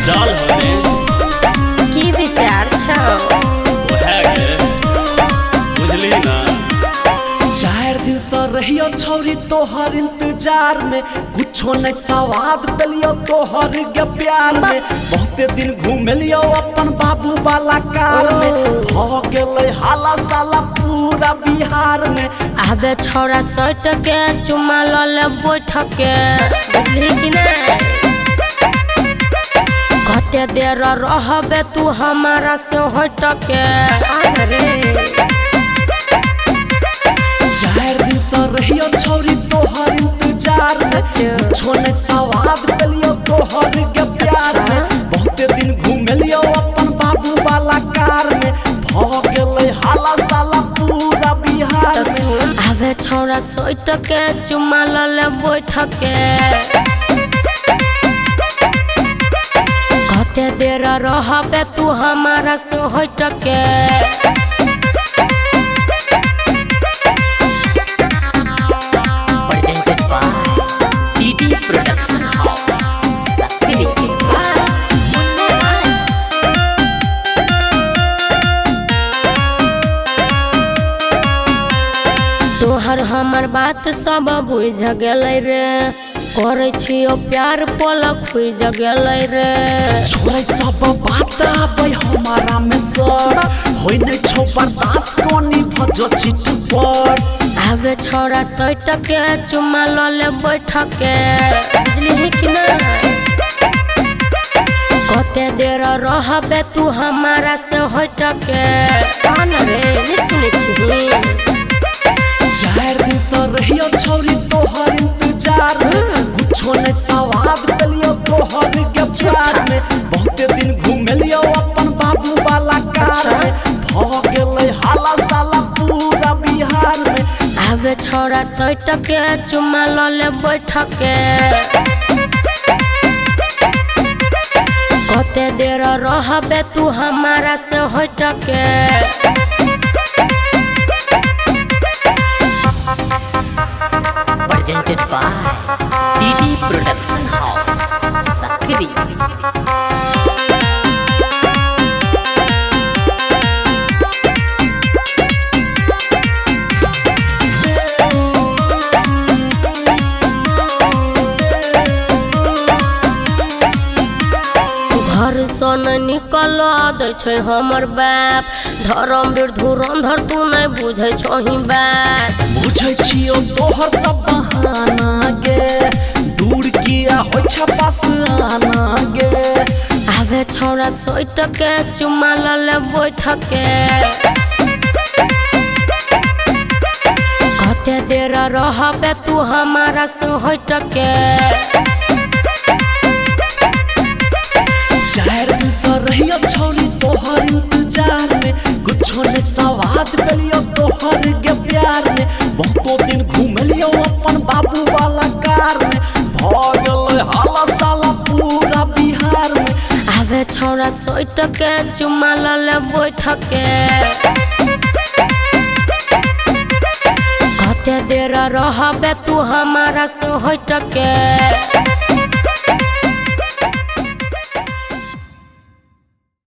चल होने की विचार छौ बुझली ना 4 दिन से रहियो छौरी तोहर इंतजार में कुछो नहीं सवाद पेलियो तोहर के प्यार में बहुते दिन घूमेलियो अपन बाबू वाला कार में भ गेलै हाला साला पूरा बिहार में आबे छोरा सट के चुमा ले बैठ के बुझली कि नहीं कते देर रहबे तू हमारा से हट के अरे 4 दिन से रहियो छौरी तोहर इंतजार में कुछो नहीं सवाद पेलियो तोहर के प्यार में बहुते दिन घूमेलियो अपन बाबू वाला कार में भ गेलै हाला साला पूरा बिहार में आबे छोरा सट के चुमा ले बैठ के कते देर रहबे तू हमारा से हट के तोहर हमर बात सब बुझ गेलै रे करे छियो प्यार पलक खुज गेलै रे छोरे सब बात आबै हमारा में सर होय नै छौ बर्दाश्त कोनी भजो चिट पर आबे छोरा सट के चुमा ले बैठ के बुझली कि नहीं कते देर रहबे तू हमारा से हट के कान रे सुने छी 4 दिन से रहियो छौरी तोहर इंतजार में कुछो नहीं सवाद पेलियो तोहर के प्यार में बहुते दिन घूमेलियो अपन बाबू वाला कार में भ गेलै हाला साला पूरा बिहार में आबे छोरा सट के चुमा ले बैठ के कते देर रहबे तू हमारा से हट के Presented by DD Production House, Sakri. घर सन निकल दै छै हमर बाप धर्म वीर धुरंधर तू नहीं बुझै छही बात बुझै छियो तोहर सब बहाना गे दूर किया होय छ पास आना गे आबे छोरा सट के चुमा ले बैठ के कते देर रहबे तू हमारा से हट के 4 दिन से रहियो छौरी तोहर इंतजार में कुछो नहीं सवाद पेलियो तोहर के प्यार में बहुतो दिन घूमेलियो अपन बाबू वाला कार में भ गेलै हाला साला पूरा बिहार में आबे छोरा सट के चुमा ले बैठ के कते देर रहबे तू हमारा से हट के